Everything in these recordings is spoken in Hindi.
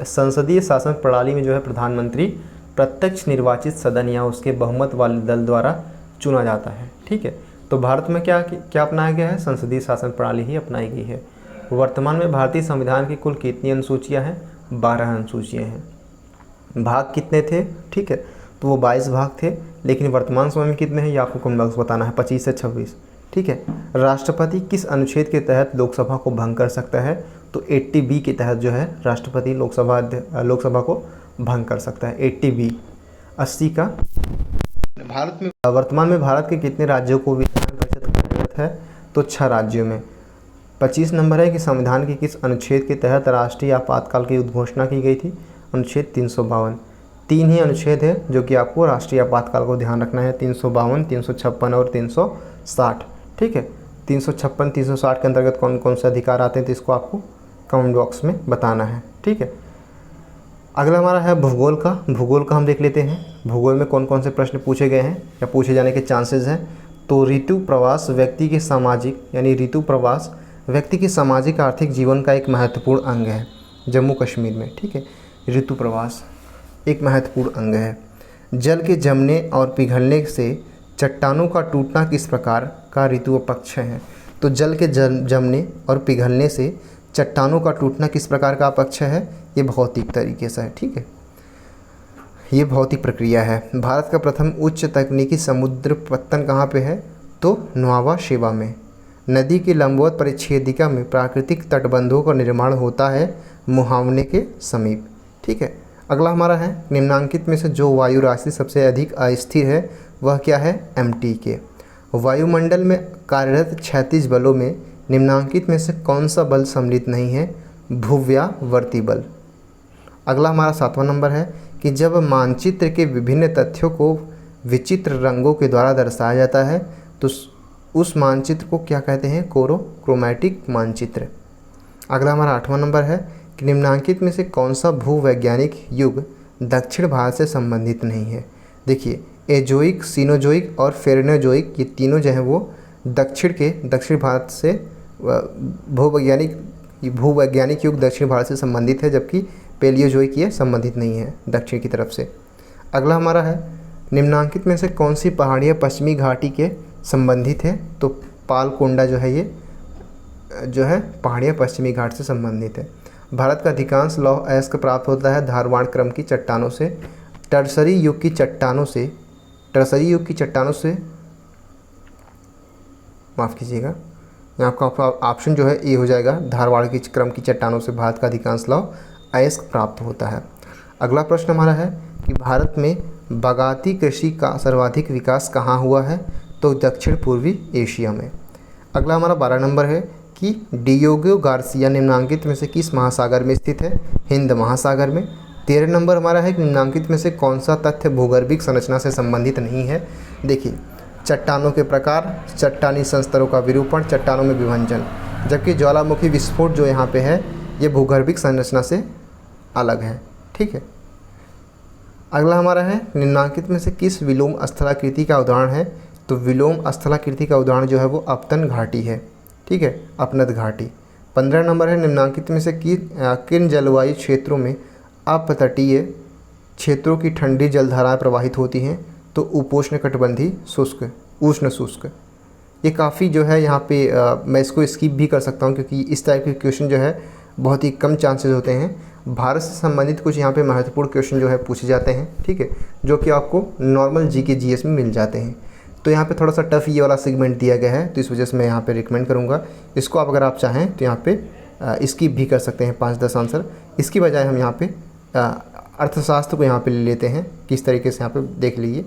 संसदीय शासन प्रणाली में जो है प्रधानमंत्री प्रत्यक्ष निर्वाचित सदन या उसके बहुमत वाले दल द्वारा चुना जाता है। ठीक है, तो भारत में क्या क्या अपनाया गया है? संसदीय शासन प्रणाली ही अपनाई गई है। वर्तमान में भारतीय संविधान की कुल कितनी अनुसूचियाँ हैं? 12 अनुसूचियाँ हैं। भाग कितने थे? ठीक है, तो वो 22 भाग थे, लेकिन वर्तमान समय में कितने हैं ये आपको कमेंट बॉक्स बताना है, 25 से 26। ठीक है, राष्ट्रपति किस अनुच्छेद के तहत लोकसभा को भंग कर सकता है? तो 80B के तहत जो है राष्ट्रपति लोकसभा को भंग कर सकता है। 80B 80 का। भारत में वर्तमान में भारत के कितने राज्यों को विधान परिषद कार्यरत है? तो 6 राज्यों में। 25 नंबर है कि संविधान के किस अनुच्छेद के तहत राष्ट्रीय आपातकाल की उद्घोषणा की गई थी? अनुच्छेद 352। 3 ही अनुच्छेद है जो कि आपको राष्ट्रीय आपातकाल को ध्यान रखना है, 352, 356 और 360। ठीक है, 356, 360 के अंतर्गत कौन कौन से अधिकार आते हैं तो इसको आपको कमेंट बॉक्स में बताना है। ठीक है, अगला हमारा है भूगोल का। भूगोल का हम देख लेते हैं, भूगोल में कौन कौन से प्रश्न पूछे गए हैं या पूछे जाने के चांसेस हैं। तो ऋतु प्रवास व्यक्ति के सामाजिक, यानी ऋतु प्रवास व्यक्ति के सामाजिक आर्थिक जीवन का एक महत्वपूर्ण अंग है जम्मू कश्मीर में। ठीक है, ऋतु प्रवास एक महत्वपूर्ण अंग है। जल के जमने और पिघलने से चट्टानों का टूटना किस प्रकार का ऋतु पक्ष है? तो जल के जमने और पिघलने से चट्टानों का टूटना किस प्रकार का पक्ष है? ये भौतिक तरीके से है। ठीक है, ये भौतिक प्रक्रिया है। भारत का प्रथम उच्च तकनीकी समुद्र पत्तन कहाँ पे है? तो नौवा शेवा में। नदी की लंबवत परिच्छेदिका में प्राकृतिक तटबंधों का निर्माण होता है मुहावने के समीप। ठीक है, अगला हमारा है निम्नांकित में से जो वायु राशि सबसे अधिक अस्थिर है वह क्या है? MTK। वायुमंडल में कार्यरत 36 बलों में निम्नांकित में से कौन सा बल सम्मिलित नहीं है? भूव्यावर्ती बल। अगला हमारा 7वां नंबर है कि जब मानचित्र के विभिन्न तथ्यों को विचित्र रंगों के द्वारा दर्शाया जाता है तो उस मानचित्र को क्या कहते हैं? क्रोमैटिक मानचित्र। अगला हमारा 8वां नंबर है कि निम्नांकित में से कौन सा भूवैज्ञानिक युग दक्षिण भारत से संबंधित नहीं है? देखिए, एजोइक, सीनोजोइक और फेरेनोजोइक ये तीनों जो हैं वो दक्षिण भारत से भूवैज्ञानिक युग दक्षिण भारत से संबंधित है, जबकि पेलियोजोइक ये संबंधित नहीं है दक्षिण की तरफ से। अगला हमारा है निम्नांकित में से कौन सी पहाड़ियाँ पश्चिमी घाटी के संबंधित है? तो पालकोंडा जो है ये जो है पहाड़ियाँ पश्चिमी घाट से संबंधित है। भारत का अधिकांश लौह अयस्क प्राप्त होता है धारवाड़ क्रम की चट्टानों से। टर्सरी युग की चट्टानों से माफ़ कीजिएगा, यहाँ आपका ऑप्शन जो है ए हो जाएगा। धारवाड़ की क्रम की चट्टानों से भारत का अधिकांश लौह अयस्क प्राप्त होता है। अगला प्रश्न हमारा है कि भारत में बागाती कृषि का सर्वाधिक विकास कहाँ हुआ है? तो दक्षिण पूर्वी एशिया में। अगला हमारा 12 नंबर है कि डियोगो गार्सिया निम्नांकित में से किस महासागर में स्थित है? हिंद महासागर में। 13 नंबर हमारा है कि निम्नांकित में से कौन सा तथ्य भूगर्भिक संरचना से संबंधित नहीं है? देखिए, चट्टानों के प्रकार, चट्टानी संस्तरों का विरूपण, चट्टानों में विभंजन, जबकि ज्वालामुखी विस्फोट जो यहाँ पे है ये भूगर्भिक संरचना से अलग है। ठीक है, अगला हमारा है निम्नांकित में से किस विलोम स्थलाकृति का उदाहरण है? तो विलोम स्थलाकृति का उदाहरण जो है वो अपतन घाटी है। ठीक है, अपनत घाटी। 15 नंबर है निम्नांकित में से किन जलवायु क्षेत्रों में अपतटीय क्षेत्रों की ठंडी जलधाराएं प्रवाहित होती हैं? तो उपोष्णकटिबंधीय शुष्क, उष्ण शुष्क। ये काफ़ी जो है यहाँ पे मैं इसको स्किप भी कर सकता हूँ क्योंकि इस टाइप के क्वेश्चन जो है बहुत ही कम चांसेस होते हैं। भारत से संबंधित कुछ यहाँ पे महत्वपूर्ण क्वेश्चन जो है पूछे जाते हैं। ठीक है, जो कि आपको नॉर्मल GK GS में मिल जाते हैं। तो यहाँ पे थोड़ा सा टफ ये वाला सेगमेंट दिया गया है, तो इस वजह से मैं यहाँ पे रिकमेंड करूँगा इसको। आप अगर आप चाहें तो यहाँ पे स्किप भी कर सकते हैं 5-10 आंसर। इसकी बजाय हम यहाँ पे अर्थशास्त्र को यहाँ पे ले लेते हैं, किस तरीके से यहाँ पे देख लीजिए।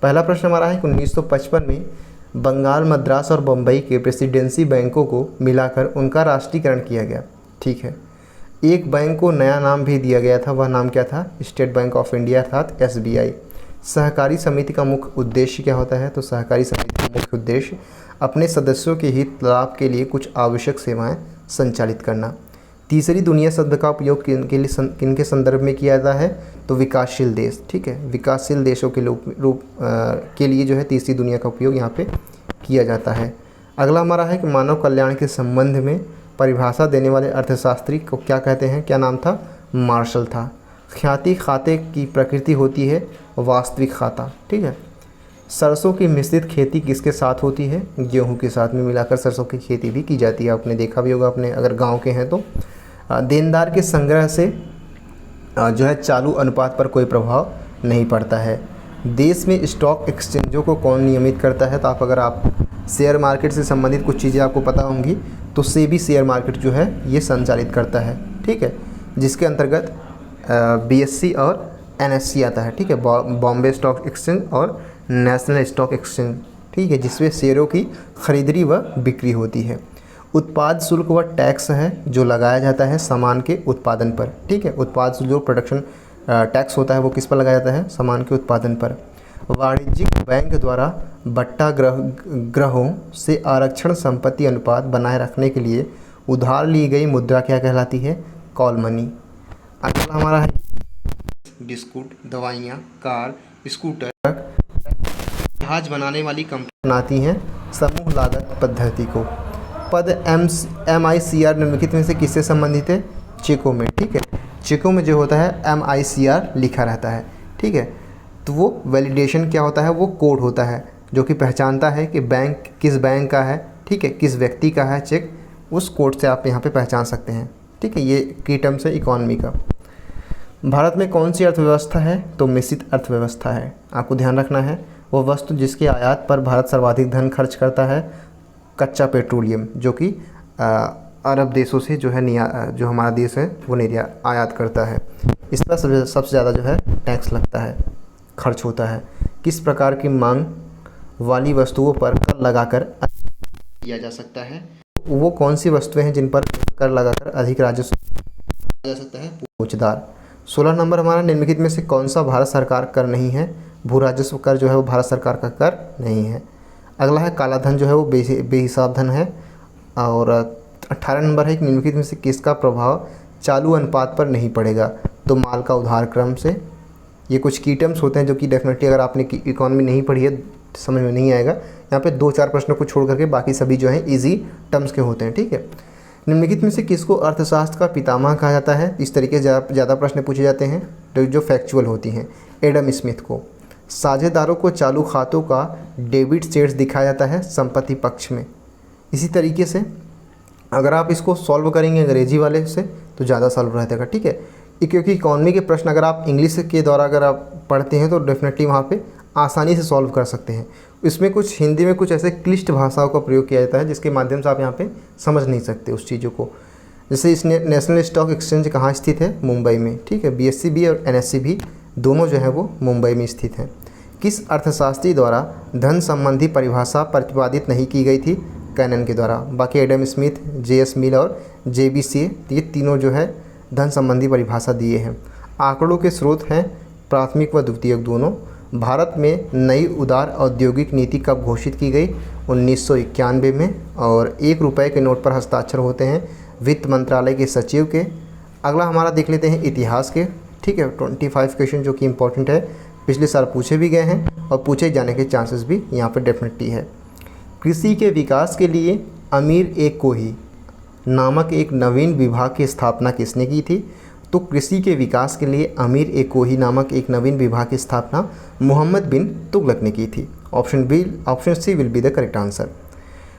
पहला प्रश्न हमारा है कि 1955 में बंगाल, मद्रास और बम्बई के प्रेसिडेंसी बैंकों को मिलाकर उनका राष्ट्रीयकरण किया गया। ठीक है, एक बैंक को नया नाम भी दिया गया था, वह नाम क्या था? स्टेट बैंक ऑफ इंडिया अर्थात SBI। सहकारी समिति का मुख्य उद्देश्य क्या होता है? तो सहकारी समिति का मुख्य उद्देश्य अपने सदस्यों के हित लाभ के लिए कुछ आवश्यक सेवाएं संचालित करना। तीसरी दुनिया शब्द का उपयोग किनके संदर्भ में किया जाता है? तो विकासशील देश। ठीक है, विकासशील देशों के रूप के लिए जो है तीसरी दुनिया का उपयोग यहाँ पे किया जाता है। अगला हमारा है कि मानव कल्याण के संबंध में परिभाषा देने वाले अर्थशास्त्री को क्या कहते हैं? क्या नाम था? मार्शल था। ख्याति खाते की प्रकृति होती है वास्तविक खाता, ठीक है। सरसों की मिश्रित खेती किसके साथ होती है? गेहूं के साथ में मिलाकर सरसों की खेती भी की जाती है, आपने देखा भी होगा अपने अगर गांव के हैं तो। देनदार के संग्रह से जो है चालू अनुपात पर कोई प्रभाव नहीं पड़ता है। देश में स्टॉक एक्सचेंजों को कौन नियमित करता है? तो अगर आप शेयर मार्केट से संबंधित कुछ चीज़ें आपको पता होंगी तो सेबी शेयर मार्केट जो है ये संचालित करता है, ठीक है, जिसके अंतर्गत बीएससी और एनएससी आता है, ठीक है, बॉम्बे स्टॉक एक्सचेंज और नेशनल स्टॉक एक्सचेंज, ठीक है, जिसमें शेयरों की खरीदरी व बिक्री होती है। उत्पाद शुल्क व टैक्स है जो लगाया जाता है सामान के उत्पादन पर, ठीक है। उत्पाद शुल्क जो प्रोडक्शन टैक्स होता है वो किस पर लगाया जाता है? सामान के उत्पादन पर। वाणिज्यिक बैंक द्वारा बट्टा ग्रहों से आरक्षण संपत्ति अनुपात बनाए रखने के लिए उधार ली गई मुद्रा क्या कहलाती है? Call money. अगला हमारा है बिस्कुट, दवाइयाँ, कार, स्कूटर, जहाज बनाने वाली कंपनी बनाती हैं समूह लागत पद्धति को। पद MICR निम्नलिखित में से किससे संबंधित है? चेकों में, ठीक है। चेकों में जो होता है MICR लिखा रहता है, ठीक है। तो वो वैलिडेशन क्या होता है? वो कोड होता है जो कि पहचानता है कि बैंक किस बैंक का है, ठीक है, किस व्यक्ति का है चेक, उस कोड से आप यहाँ पे पहचान सकते हैं, ठीक है। ये की टर्म्स है इकॉनमी का। भारत में कौन सी अर्थव्यवस्था है? तो मिश्रित अर्थव्यवस्था है। आपको ध्यान रखना है वो वस्तु जिसके आयात पर भारत सर्वाधिक धन खर्च करता है कच्चा पेट्रोलियम, जो कि अरब देशों से जो है जो हमारा देश है वो आयात करता है। इस पर सबसे ज़्यादा जो है टैक्स लगता है, खर्च होता है। किस प्रकार की मांग वाली वस्तुओं पर कर लगाकर किया जा सकता है? वो कौन सी वस्तुएं हैं जिन पर कर लगाकर अधिक राजस्व जा सकता है? फौजदार। 16 नंबर हमारा निम्नलिखित में से कौन सा भारत सरकार कर नहीं है? भू राजस्व कर जो है वो भारत सरकार का कर नहीं है। अगला है काला धन जो है वो बेहिसाब धन है। और 18 नंबर है कि निम्नलिखित में से किसका प्रभाव चालू अनुपात पर नहीं पड़ेगा? तो माल का उधार क्रम से। ये कुछ की टर्म्स होते हैं जो कि डेफिनेटली अगर आपने इकोनॉमी नहीं पढ़ी है समझ में नहीं आएगा। यहाँ पे 2-4 प्रश्नों को छोड़ करके बाकी सभी जो हैं इजी टर्म्स के होते हैं, ठीक है। निम्नलिखित में से किसको अर्थशास्त्र का पितामह कहा जाता है? इस तरीके से ज़्यादा प्रश्न पूछे जाते हैं जो फैक्चुअल होती हैं। एडम स्मिथ को। साझेदारों को चालू खातों का डेबिट शेयर्स दिखाया जाता है संपत्ति पक्ष में। इसी तरीके से अगर आप इसको सॉल्व करेंगे अंग्रेजी वाले से तो ज़्यादा सॉल्व रहेगा, ठीक है। क्योंकि इकॉनमी के प्रश्न अगर आप इंग्लिश के द्वारा अगर आप पढ़ते हैं तो डेफिनेटली वहाँ पे आसानी से सॉल्व कर सकते हैं। इसमें कुछ हिंदी में कुछ ऐसे क्लिष्ट भाषाओं का प्रयोग किया जाता है जिसके माध्यम से आप यहाँ पे समझ नहीं सकते उस चीज़ों को। जैसे इस नेशनल स्टॉक एक्सचेंज कहाँ स्थित है? मुंबई में, ठीक है। BSE भी और NSE भी दोनों जो है वो मुंबई में स्थित हैं। किस अर्थशास्त्री द्वारा धन संबंधी परिभाषा प्रतिपादित नहीं की गई थी? कैनन के द्वारा। बाकी एडम स्मिथ, JS मिल और JBC ये तीनों जो है धन संबंधी परिभाषा दिए हैं। आंकड़ों के स्रोत हैं प्राथमिक व द्वितीयक दोनों। भारत में नई उदार औद्योगिक नीति कब घोषित की गई? 1991 में। और 1 रुपये के नोट पर हस्ताक्षर होते हैं वित्त मंत्रालय के सचिव के। अगला हमारा देख लेते हैं इतिहास के, ठीक है। 25 क्वेश्चन जो कि इम्पोर्टेंट है, पिछले साल पूछे भी गए हैं और पूछे जाने के चांसेस भी यहाँ पर डेफिनेटली है। कृषि के विकास के लिए अमीर ए कोही नामक एक नवीन विभाग की स्थापना किसने की थी? तो कृषि के विकास के लिए अमीर ए कोही नामक एक नवीन विभाग की स्थापना मोहम्मद बिन तुगलक ने की थी। Option C will be the correct answer.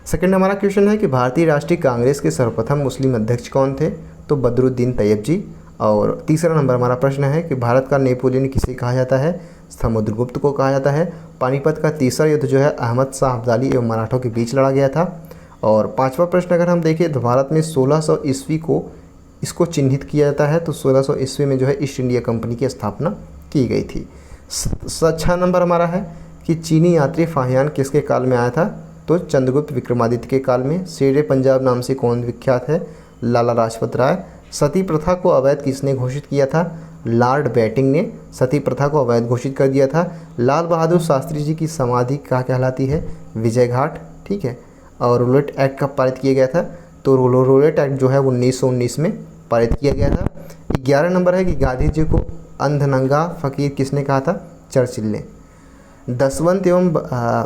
Second हमारा क्वेश्चन है कि भारतीय राष्ट्रीय कांग्रेस के सर्वप्रथम मुस्लिम अध्यक्ष कौन थे? तो बदरुद्दीन तैयब जी। और तीसरा नंबर हमारा प्रश्न है कि भारत का नेपोलियन किसे कहा जाता है? समुद्रगुप्त को कहा जाता है। पानीपत का तीसरा युद्ध जो है अहमद शाह अब्दाली एवं मराठों के बीच लड़ा गया था। और पांचवा प्रश्न अगर हम देखें तो भारत में 1600 ईस्वी को इसको चिन्हित किया जाता है। तो 1600 ईस्वी में जो है ईस्ट इंडिया कंपनी की स्थापना की गई थी। 6 नंबर हमारा है कि चीनी यात्री फाहियान किसके काल में आया था? तो चंद्रगुप्त विक्रमादित्य के काल में। शेरे पंजाब नाम से कौन विख्यात है? लाला लाजपत राय। सती प्रथा को अवैध किसने घोषित किया था? लॉर्ड बैटिंग ने सती प्रथा को अवैध घोषित कर दिया था। लाल बहादुर शास्त्री जी की समाधि क्या कहलाती है? विजय घाट, ठीक है। और रूलेट एक्ट कब पारित किया गया था? तो रूलेट एक्ट जो है 1919 में पारित किया गया था। 11 नंबर है कि गांधी जी को अंधनंगा फकीर किसने कहा था? चर्चिल ने। दसवंत एवं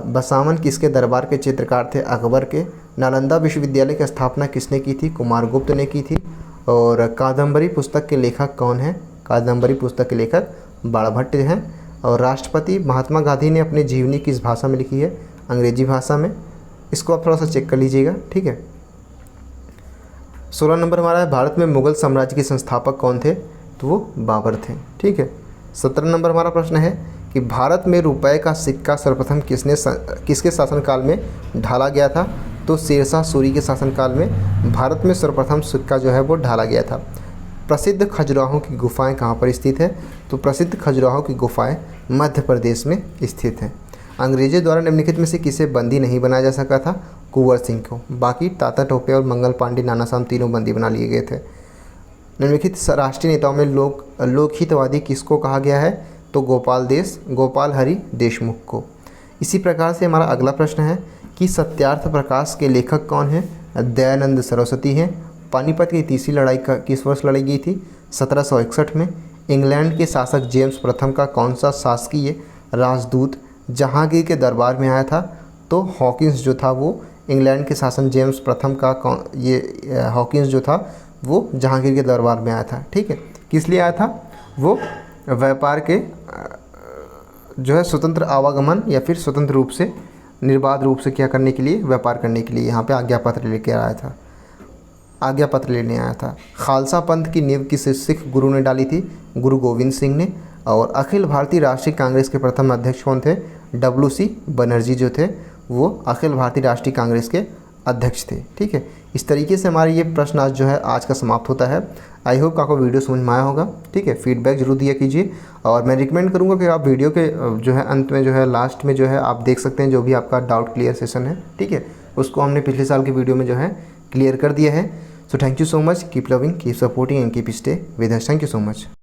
बसावन किसके दरबार के चित्रकार थे? अकबर के। नालंदा विश्वविद्यालय की स्थापना किसने की थी? कुमारगुप्त ने की थी। और कादम्बरी पुस्तक के लेखक कौन है? कादम्बरी पुस्तक के लेखक बाणभट्ट हैं। और राष्ट्रपति महात्मा गांधी ने अपनी जीवनी किस भाषा में लिखी है? अंग्रेजी भाषा में। इसको आप थोड़ा सा चेक कर लीजिएगा, ठीक है। 16 नंबर हमारा है, भारत में मुगल साम्राज्य के संस्थापक कौन थे? तो वो बाबर थे, ठीक है। 17 नंबर हमारा प्रश्न है कि भारत में रुपए का सिक्का सर्वप्रथम किसके शासनकाल में ढाला गया था? तो शेरशाह सूरी के शासनकाल में भारत में सर्वप्रथम सिक्का जो है वो ढाला गया था। प्रसिद्ध खजुराहो की गुफाएं कहाँ पर स्थित है? तो प्रसिद्ध खजुराहो की गुफाएं मध्य प्रदेश में स्थित हैं। अंग्रेजों द्वारा निम्नलिखित में से किसे बंदी नहीं बनाया जा सका था? कुंवर सिंह को। बाकी तात्या टोपे और मंगल पांडे, नाना साहब तीनों बंदी बना लिए गए थे। निम्नलिखित राष्ट्रीय नेताओं में लोकहितवादी किसको कहा गया है? तो गोपाल हरि देशमुख को। इसी प्रकार से हमारा अगला प्रश्न है कि सत्यार्थ प्रकाश के लेखक कौन हैं? दयानंद सरस्वती हैं। पानीपत की तीसरी लड़ाई किस वर्ष लड़ी गई थी? 1761 में। इंग्लैंड के शासक जेम्स प्रथम का कौन सा शासकीय राजदूत जहांगीर के दरबार में आया था? तो हॉकिंस जो था वो इंग्लैंड के शासक जेम्स प्रथम का हॉकिंस जो था वो जहांगीर के दरबार में आया था, ठीक है। किस लिए आया था? वो व्यापार के जो है स्वतंत्र आवागमन या फिर स्वतंत्र रूप से निर्बाध रूप से क्या करने के लिए? व्यापार करने के लिए यहाँ पे आज्ञा पत्र लेने आया था। खालसा पंथ की नींव किस सिख गुरु ने डाली थी? गुरु गोविंद सिंह ने। और अखिल भारतीय राष्ट्रीय कांग्रेस के प्रथम अध्यक्ष कौन थे? WC बनर्जी जो थे वो अखिल भारतीय राष्ट्रीय कांग्रेस के अध्यक्ष थे, ठीक है। इस तरीके से हमारे ये प्रश्न आज जो है आज का समाप्त होता है। आई होप आपको वीडियो समझ में आया होगा, ठीक है। फीडबैक जरूर दिया कीजिए और मैं रिकमेंड करूँगा कि आप वीडियो के जो है अंत में जो है लास्ट में जो है आप देख सकते हैं जो भी आपका डाउट क्लियर सेशन है, ठीक है। उसको हमने पिछले साल की वीडियो में जो है क्लियर कर दिया है। So thank you so much, keep loving, keep supporting and keep stay with us. Thank you so much.